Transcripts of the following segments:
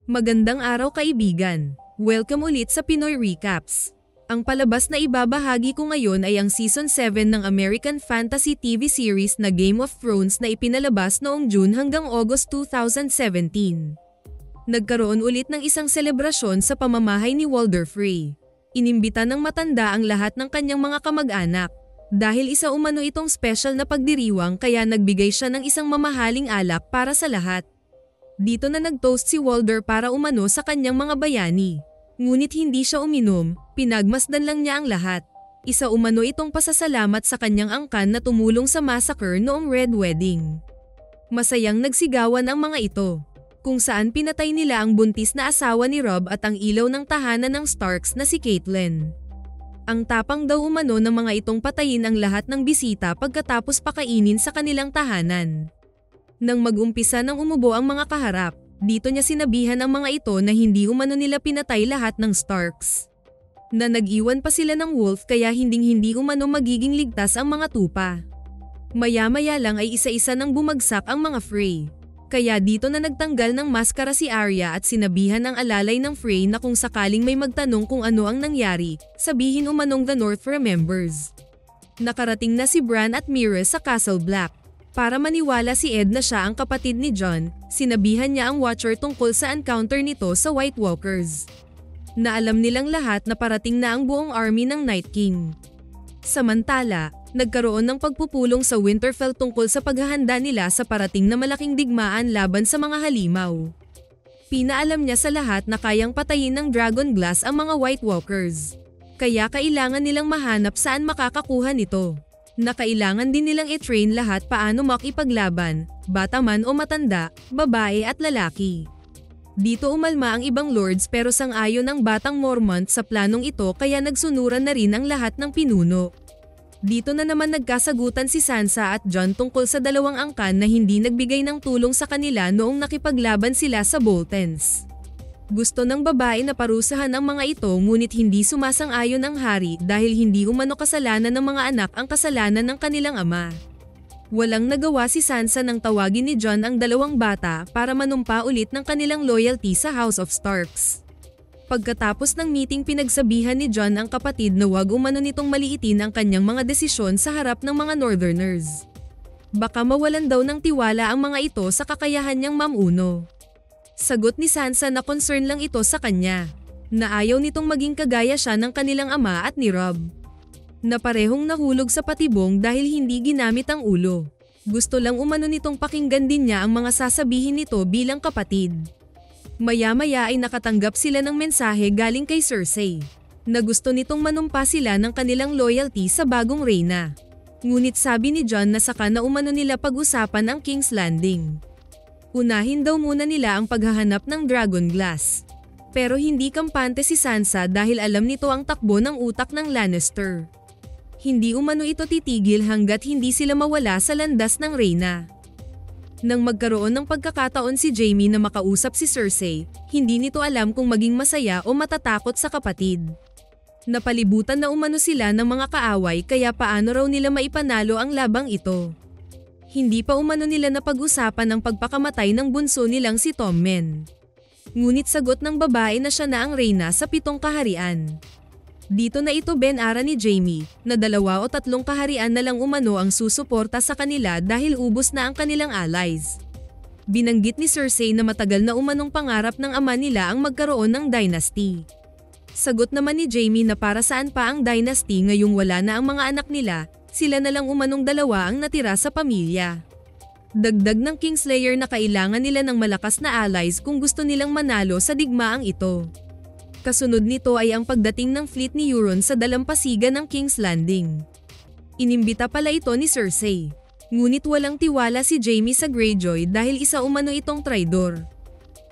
Magandang araw kaibigan! Welcome ulit sa Pinoy Recaps. Ang palabas na ibabahagi ko ngayon ay ang Season 7 ng American Fantasy TV series na Game of Thrones na ipinalabas noong June hanggang August 2017. Nagkaroon ulit ng isang selebrasyon sa pamamahay ni Walder Frey. Inimbita ng matanda ang lahat ng kanyang mga kamag-anak. Dahil isa umano itong special na pagdiriwang kaya nagbigay siya ng isang mamahaling alak para sa lahat. Dito na nag-toast si Walder para umano sa kanyang mga bayani. Ngunit hindi siya uminom, pinagmasdan lang niya ang lahat. Isa umano itong pasasalamat sa kanyang angkan na tumulong sa massacre noong Red Wedding. Masayang nagsigawan ang mga ito, kung saan pinatay nila ang buntis na asawa ni Robb at ang ilaw ng tahanan ng Starks na si Catelyn. Ang tapang daw umano ng mga itong patayin ang lahat ng bisita pagkatapos pakainin sa kanilang tahanan. Nang mag-umpisa ng umubo ang mga kaharap, dito niya sinabihan ang mga ito na hindi umano nila pinatay lahat ng Starks. Na nag-iwan pa sila ng wolf kaya hindi umano magiging ligtas ang mga tupa. Maya-maya lang ay isa-isa nang bumagsak ang mga Frey. Kaya dito na nagtanggal ng maskara si Arya at sinabihan ang alalay ng Frey na kung sakaling may magtanong kung ano ang nangyari, sabihin umanong the North remembers. Nakarating na si Bran at Mira sa Castle Black. Para maniwala si Ed na siya ang kapatid ni Jon, sinabihan niya ang Watcher tungkol sa encounter nito sa White Walkers. Na alam nilang lahat na parating na ang buong army ng Night King. Samantala, nagkaroon ng pagpupulong sa Winterfell tungkol sa paghahanda nila sa parating na malaking digmaan laban sa mga halimaw. Pinaalam niya sa lahat na kayang patayin ng Dragon Glass ang mga White Walkers. Kaya kailangan nilang mahanap saan makakakuha nito. Na kailangan din nilang i-train lahat paano makipaglaban, bata man o matanda, babae at lalaki. Dito umalma ang ibang lords pero sang-ayon ang batang Mormont sa planong ito kaya nagsunuran na rin ang lahat ng pinuno. Dito na naman nagkasagutan si Sansa at Jon tungkol sa dalawang angkan na hindi nagbigay ng tulong sa kanila noong nakipaglaban sila sa Boltons. Gusto ng babae na parusahan ang mga ito ngunit hindi sumasang-ayon ang hari dahil hindi umano kasalanan ng mga anak ang kasalanan ng kanilang ama. Walang nagawa si Sansa nang tawagin ni Jon ang dalawang bata para manumpa ulit ng kanilang loyalty sa House of Starks. Pagkatapos ng meeting pinagsabihan ni Jon ang kapatid na wag umano nitong maliitin ang kanyang mga desisyon sa harap ng mga Northerners. Baka mawalan daw ng tiwala ang mga ito sa kakayahan niyang mamuno. Sagot ni Sansa na concern lang ito sa kanya, na ayaw nitong maging kagaya siya ng kanilang ama at ni Robb. Na parehong nahulog sa patibong dahil hindi ginamit ang ulo. Gusto lang umano nitong pakinggan din niya ang mga sasabihin nito bilang kapatid. Maya-maya ay nakatanggap sila ng mensahe galing kay Cersei, na gusto nitong manumpa sila ng kanilang loyalty sa bagong reyna. Ngunit sabi ni Jon na saka na umano nila pag-usapan ang King's Landing. Unahin daw muna nila ang paghahanap ng Dragon Glass. Pero hindi kampante si Sansa dahil alam nito ang takbo ng utak ng Lannister. Hindi umano ito titigil hanggat hindi sila mawala sa landas ng reyna. Nang magkaroon ng pagkakataon si Jaime na makausap si Cersei, hindi nito alam kung maging masaya o matatakot sa kapatid. Napalibutan na umano sila ng mga kaaway kaya paano raw nila maipanalo ang labang ito. Hindi pa umano nila napag-usapan ang pagpakamatay ng bunso nilang si Tommen. Ngunit sagot ng babae na siya na ang reyna sa 7 kaharian. Dito na ito benara ni Jaime, na 2 o 3 kaharian na lang umano ang susuporta sa kanila dahil ubos na ang kanilang allies. Binanggit ni Cersei na matagal na umanong pangarap ng ama nila ang magkaroon ng dynasty. Sagot naman ni Jaime na para saan pa ang dynasty ngayong wala na ang mga anak nila, sila na lang umanong 2 ang natira sa pamilya. Dagdag ng Kingslayer na kailangan nila ng malakas na allies kung gusto nilang manalo sa digmaang ito. Kasunod nito ay ang pagdating ng fleet ni Euron sa dalampasigan ng King's Landing. Inimbita pala ito ni Cersei. Ngunit walang tiwala si Jaime sa Greyjoy dahil isa umano itong traidor.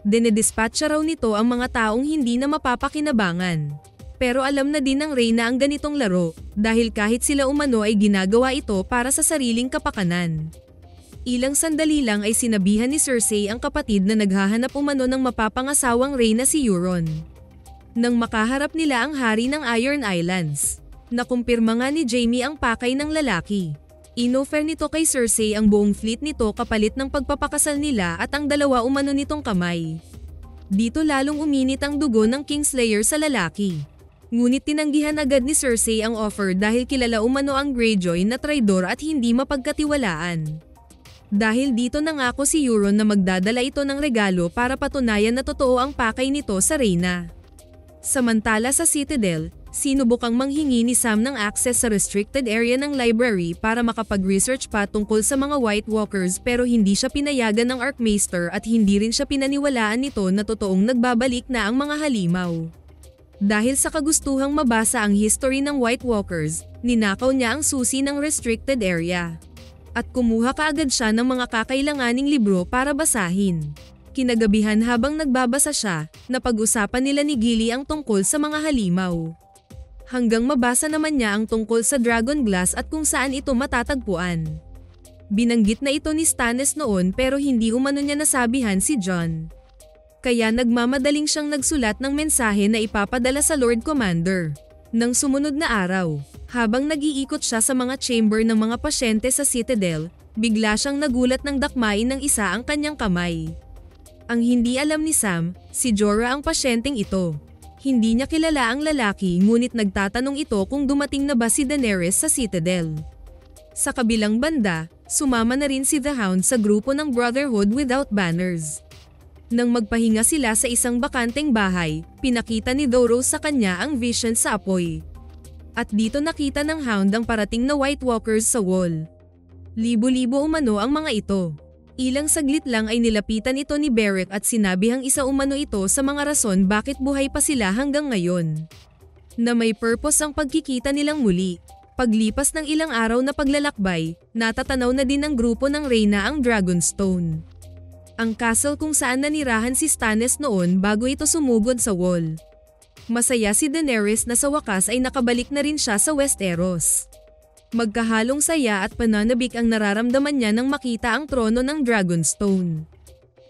Dinedispatcha raw nito ang mga taong hindi na mapapakinabangan. Pero alam na din ng reyna ang ganitong laro, dahil kahit sila umano ay ginagawa ito para sa sariling kapakanan. Ilang sandali lang ay sinabihan ni Cersei ang kapatid na naghahanap umano ng mapapangasawang reyna si Euron. Nang makaharap nila ang hari ng Iron Islands, nakumpirma nga ni Jaime ang pakay ng lalaki. Inoffer nito kay Cersei ang buong fleet nito kapalit ng pagpapakasal nila at ang 2 umano nitong kamay. Dito lalong uminit ang dugo ng Kingslayer sa lalaki. Ngunit tinanggihan agad ni Cersei ang offer dahil kilala umano ang Greyjoy na traidor at hindi mapagkatiwalaan. Dahil dito nangako si Euron na magdadala ito ng regalo para patunayan na totoo ang pakay nito sa Reyna. Samantala sa Citadel, sinubukang manghingi ni Sam ng access sa restricted area ng library para makapag-research pa tungkol sa mga White Walkers pero hindi siya pinayagan ng Archmaester at hindi rin siya pinaniwalaan nito na totoong nagbabalik na ang mga halimaw. Dahil sa kagustuhang mabasa ang history ng White Walkers, ninakaw niya ang susi ng restricted area. At kumuha kaagad siya ng mga kakailanganing libro para basahin. Kinagabihan habang nagbabasa siya, napag-usapan nila ni Gilly ang tungkol sa mga halimaw. Hanggang mabasa naman niya ang tungkol sa Dragon Glass at kung saan ito matatagpuan. Binanggit na ito ni Stannis noon pero hindi umano niya nasabihan si Jon. Kaya nagmamadaling siyang nagsulat ng mensahe na ipapadala sa Lord Commander. Nang sumunod na araw, habang nag-iikot siya sa mga chamber ng mga pasyente sa Citadel, bigla siyang nagulat ng dakmain ng isa ang kanyang kamay. Ang hindi alam ni Sam, si Jorah ang pasyenteng ito. Hindi niya kilala ang lalaki ngunit nagtatanong ito kung dumating na ba si Daenerys sa Citadel. Sa kabilang banda, sumama na rin si The Hound sa grupo ng Brotherhood Without Banners. Nang magpahinga sila sa isang bakanteng bahay, pinakita ni Thoros sa kanya ang vision sa apoy. At dito nakita ng Hound ang parating na White Walkers sa wall. Libo-libo umano ang mga ito. Ilang saglit lang ay nilapitan ito ni Beric at sinabihang isa umano ito sa mga rason bakit buhay pa sila hanggang ngayon. Na may purpose ang pagkikita nilang muli. Paglipas ng ilang araw na paglalakbay, natatanaw na din ng grupo ng Reyna ang Dragonstone. Ang castle kung saan nanirahan si Stannis noon bago ito sumugod sa wall. Masaya si Daenerys na sa wakas ay nakabalik na rin siya sa Westeros. Magkahalong saya at pananabik ang nararamdaman niya nang makita ang trono ng Dragonstone.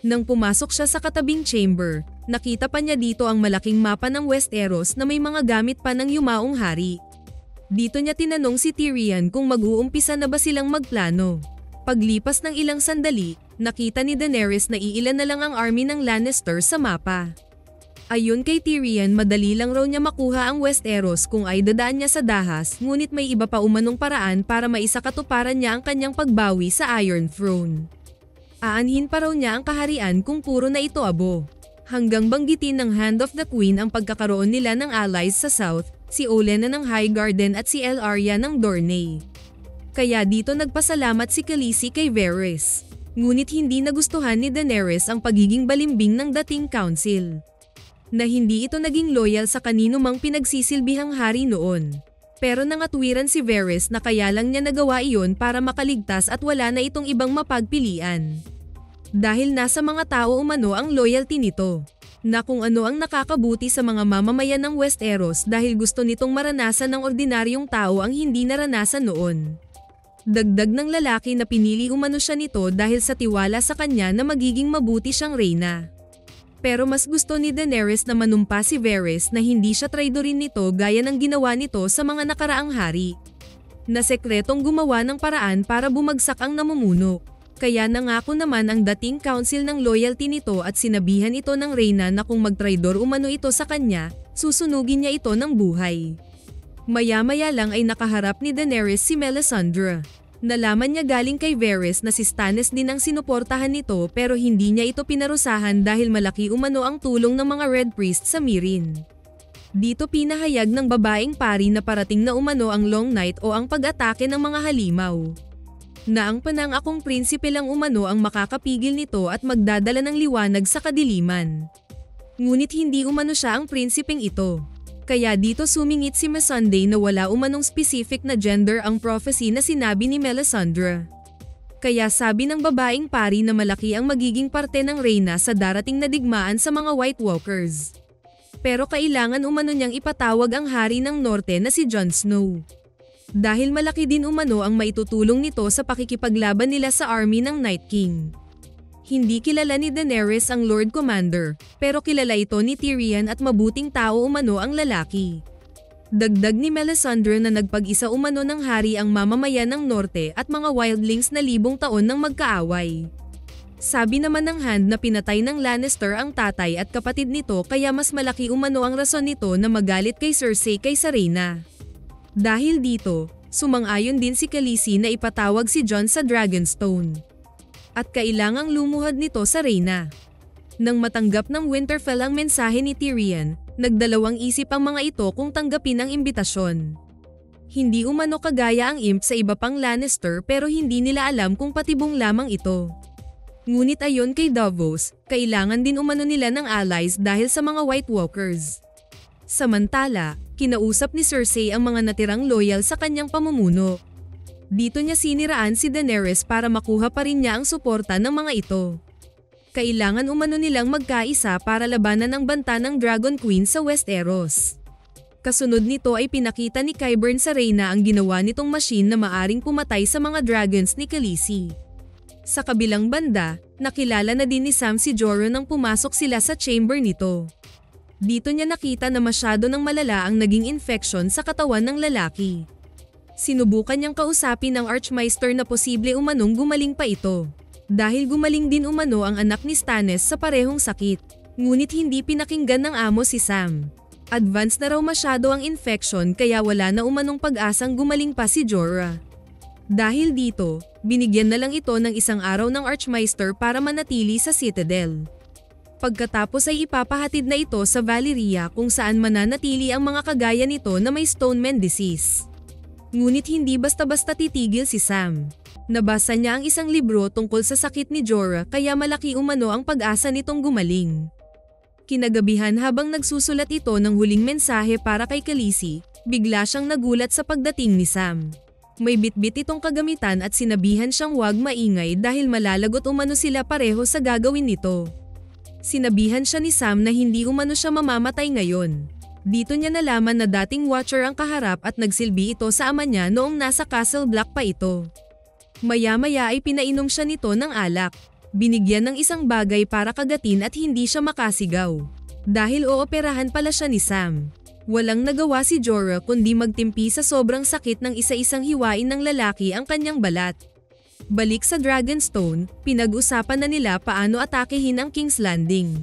Nang pumasok siya sa katabing chamber, nakita pa niya dito ang malaking mapa ng Westeros na may mga gamit pa ng yumaong hari. Dito niya tinanong si Tyrion kung mag-uumpisa na ba silang magplano. Paglipas ng ilang sandali, nakita ni Daenerys na iilan na lang ang army ng Lannister sa mapa. Ayon kay Tyrion, madali lang raw niya makuha ang Westeros kung ay dadaan niya sa dahas, ngunit may iba pa umanong paraan para maisakatuparan niya ang kanyang pagbawi sa Iron Throne. Aanhin pa raw niya ang kaharian kung puro na ito abo. Hanggang banggitin ng Hand of the Queen ang pagkakaroon nila ng allies sa South, si Olenna ng Highgarden at si Ellaria ng Dorne. Kaya dito nagpasalamat si Khaleesi kay Varys. Ngunit hindi nagustuhan ni Daenerys ang pagiging balimbing ng dating council. Na hindi ito naging loyal sa kanino mang pinagsisilbihang hari noon. Pero nangatwiran si Varys na kaya lang niya nagawa iyon para makaligtas at wala na itong ibang mapagpilian. Dahil nasa mga tao umano ang loyalty nito. Na kung ano ang nakakabuti sa mga mamamayan ng Westeros dahil gusto nitong maranasan ng ordinaryong tao ang hindi naranasan noon. Dagdag ng lalaki na pinili umano siya nito dahil sa tiwala sa kanya na magiging mabuti siyang reyna. Pero mas gusto ni Daenerys na manumpa si Varys na hindi siya traidorin nito gaya ng ginawa nito sa mga nakaraang hari. Na sekretong gumawa ng paraan para bumagsak ang namumuno. Kaya nangako naman ang dating council ng loyalty nito at sinabihan ito ng reyna na kung magtraidor umano ito sa kanya, susunugin niya ito ng buhay. Maya-maya lang ay nakaharap ni Daenerys si Melisandre. Nalaman niya galing kay Varys na si Stannis din ang sinuportahan nito pero hindi niya ito pinarusahan dahil malaki umano ang tulong ng mga Red Priest sa Meereen. Dito pinahayag ng babaeng pari na parating na umano ang Long Night o ang pag-atake ng mga halimaw. Na ang panangakong prinsipe lang umano ang makakapigil nito at magdadala ng liwanag sa kadiliman. Ngunit hindi umano siya ang prinsipeng ito. Kaya dito sumingit si Missandei na wala umanong specific na gender ang prophecy na sinabi ni Melisandre. Kaya sabi ng babaeng pari na malaki ang magiging parte ng reyna sa darating na digmaan sa mga White Walkers. Pero kailangan umano niyang ipatawag ang hari ng norte na si Jon Snow. Dahil malaki din umano ang maitutulong nito sa pakikipaglaban nila sa army ng Night King. Hindi kilala ni Daenerys ang Lord Commander, pero kilala ito ni Tyrion at mabuting tao umano ang lalaki. Dagdag ni Melisandre na nagpag-isa umano ng hari ang mamamayan ng norte at mga wildlings na libong taon nang magkaaway. Sabi naman ng Hand na pinatay ng Lannister ang tatay at kapatid nito kaya mas malaki umano ang rason nito na magalit kay Cersei kaysa Rhaena. Dahil dito, sumang-ayon din si Khaleesi na ipatawag si Jon sa Dragonstone. At kailangang lumuhad nito sa Rhaena. Nang matanggap ng Winterfell ang mensahe ni Tyrion, nagdalawang isip ang mga ito kung tanggapin ang imbitasyon. Hindi umano kagaya ang imp sa iba pang Lannister pero hindi nila alam kung patibong lamang ito. Ngunit ayon kay Davos, kailangan din umano nila ng allies dahil sa mga White Walkers. Samantala, kinausap ni Cersei ang mga natirang loyal sa kanyang pamumuno. Dito niya siniraan si Daenerys para makuha pa rin niya ang suporta ng mga ito. Kailangan umano nilang magkaisa para labanan ang banta ng Dragon Queen sa Westeros. Kasunod nito ay pinakita ni Qyburn sa Rhaena ang ginawa nitong machine na maaring pumatay sa mga dragons ni Khaleesi. Sa kabilang banda, nakilala na din ni Sam si Jorah nang pumasok sila sa chamber nito. Dito niya nakita na masyado ng malala ang naging infection sa katawan ng lalaki. Sinubukan niyang kausapin ang Archmaester na posible umanong gumaling pa ito. Dahil gumaling din umano ang anak ni Stannis sa parehong sakit. Ngunit hindi pinakinggan ng amo si Sam. Advanced na raw masyado ang infection kaya wala na umanong pag-asang gumaling pa si Jorah. Dahil dito, binigyan na lang ito ng isang araw ng Archmaester para manatili sa Citadel. Pagkatapos ay ipapahatid na ito sa Valyria kung saan mananatili ang mga kagaya nito na may Stoneman disease. Ngunit hindi basta-basta titigil si Sam. Nabasa niya ang isang libro tungkol sa sakit ni Jorah kaya malaki umano ang pag-asa nitong gumaling. Kinagabihan habang nagsusulat ito ng huling mensahe para kay Khaleesi, bigla siyang nagulat sa pagdating ni Sam. May bitbit itong kagamitan at sinabihan siyang huwag maingay dahil malalagot umano sila pareho sa gagawin nito. Sinabihan siya ni Sam na hindi umano siya mamamatay ngayon. Dito niya nalaman na dating Watcher ang kaharap at nagsilbi ito sa ama niya noong nasa Castle Black pa ito. Maya-maya ay pinainom siya nito ng alak. Binigyan ng isang bagay para kagatin at hindi siya makasigaw. Dahil ooperahan pala siya ni Sam. Walang nagawa si Jorah kundi magtimpi sa sobrang sakit ng isa-isang hiwain ng lalaki ang kanyang balat. Balik sa Dragonstone, pinag-usapan na nila paano atakehin ang King's Landing.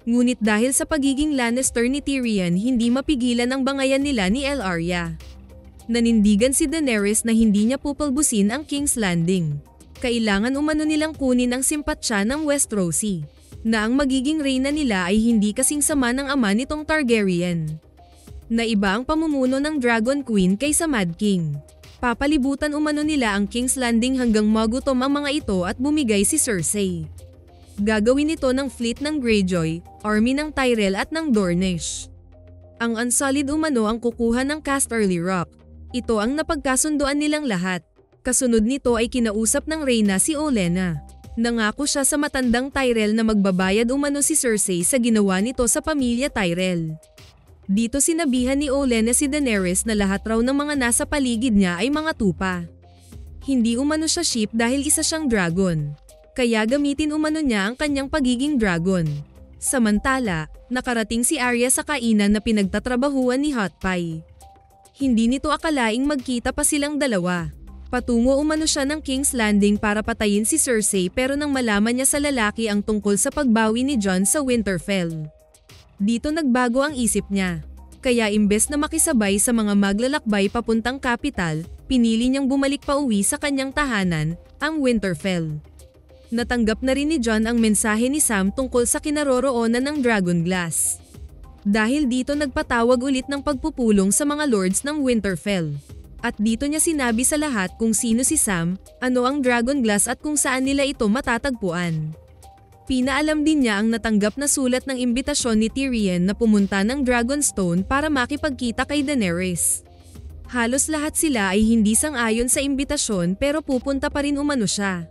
Ngunit dahil sa pagiging Lannister ni Tyrion hindi mapigilan ang bangayan nila ni Ellaria. Nanindigan si Daenerys na hindi niya pupulbusin ang King's Landing. Kailangan umano nilang kunin ang simpatsya ng Westerosi, na ang magiging reyna nila ay hindi kasing sama ng ama nitong Targaryen. Na iba ang pamumuno ng Dragon Queen kaysa Mad King. Papalibutan umano nila ang King's Landing hanggang magutom ang mga ito at bumigay si Cersei. Gagawin ito ng fleet ng Greyjoy, army ng Tyrell at ng Dornish. Ang Unsullied umano ang kukuha ng Casterly Rock. Ito ang napagkasunduan nilang lahat. Kasunod nito ay kinausap ng Rhaena si Olenna. Nangako siya sa matandang Tyrell na magbabayad umano si Cersei sa ginawa nito sa pamilya Tyrell. Dito sinabihan ni Olenna si Daenerys na lahat raw ng mga nasa paligid niya ay mga tupa. Hindi umano siya sheep dahil isa siyang dragon. Kaya gamitin umano niya ang kanyang pagiging dragon. Samantala, nakarating si Arya sa kainan na pinagtatrabahuan ni Hot Pie. Hindi nito akalaing magkita pa silang dalawa. Patungo umano siya ng King's Landing para patayin si Cersei pero nang malaman niya sa lalaki ang tungkol sa pagbawi ni Jon sa Winterfell. Dito nagbago ang isip niya. Kaya imbes na makisabay sa mga maglalakbay papuntang kapital, pinili niyang bumalik pa uwi sa kanyang tahanan, ang Winterfell. Natanggap na rin ni Jon ang mensahe ni Sam tungkol sa kinaroroonan ng Dragonglass. Dahil dito nagpatawag ulit ng pagpupulong sa mga lords ng Winterfell. At dito niya sinabi sa lahat kung sino si Sam, ano ang Dragonglass at kung saan nila ito matatagpuan. Pinaalam din niya ang natanggap na sulat ng imbitasyon ni Tyrion na pumunta ng Dragonstone para makipagkita kay Daenerys. Halos lahat sila ay hindi sang-ayon sa imbitasyon pero pupunta pa rin umano siya.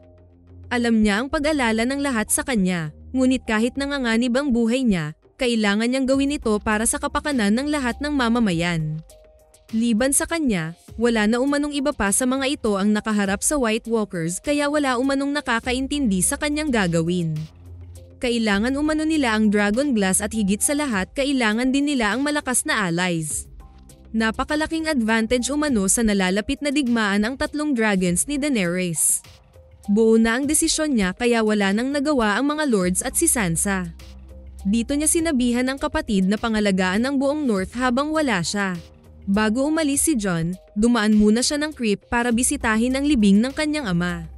Alam niya ang pag-alala ng lahat sa kanya, ngunit kahit nanganganib ang buhay niya, kailangan niyang gawin ito para sa kapakanan ng lahat ng mamamayan. Liban sa kanya, wala na umanong iba pa sa mga ito ang nakaharap sa White Walkers kaya wala umanong nakakaintindi sa kanyang gagawin. Kailangan umano nila ang Dragonglass at higit sa lahat kailangan din nila ang malakas na allies. Napakalaking advantage umano sa nalalapit na digmaan ang tatlong dragons ni Daenerys. Buo na ang desisyon niya kaya wala nang nagawa ang mga lords at si Sansa. Dito niya sinabihan ang kapatid na pangalagaan ang buong North habang wala siya. Bago umalis si Jon, dumaan muna siya ng crypt para bisitahin ang libing ng kanyang ama.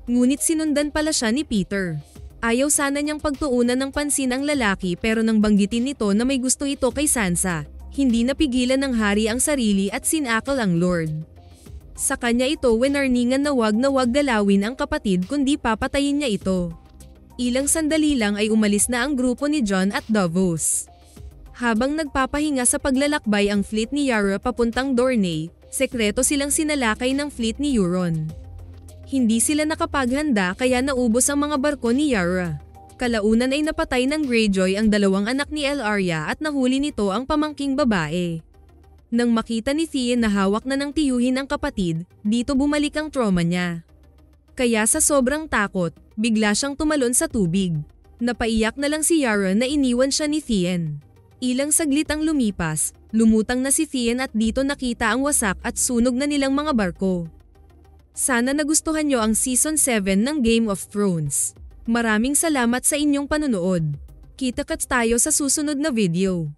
Ngunit sinundan pala siya ni Peter. Ayaw sana niyang pagtuunan ng pansin ang lalaki pero nang banggitin nito na may gusto ito kay Sansa, hindi napigilan ng hari ang sarili at sinakal ang Lord. Sa kanya ito winarningan na wag galawin ang kapatid kundi papatayin niya ito. Ilang sandali lang ay umalis na ang grupo ni Jon at Davos. Habang nagpapahinga sa paglalakbay ang fleet ni Yara papuntang Dorne, sekreto silang sinalakay ng fleet ni Euron. Hindi sila nakapaghanda kaya naubos ang mga barko ni Yara. Kalaunan ay napatay ng Greyjoy ang dalawang anak ni Ellaria at nahuli nito ang pamangking babae. Nang makita ni Theon na hawak na ng tiyuhin ang kapatid, dito bumalik ang trauma niya. Kaya sa sobrang takot, bigla siyang tumalon sa tubig. Napaiyak na lang si Yara na iniwan siya ni Theon. Ilang saglit ang lumipas, lumutang na si Theon at dito nakita ang wasak at sunog na nilang mga barko. Sana nagustuhan nyo ang Season 7 ng Game of Thrones. Maraming salamat sa inyong panonood. Kita-kits tayo sa susunod na video.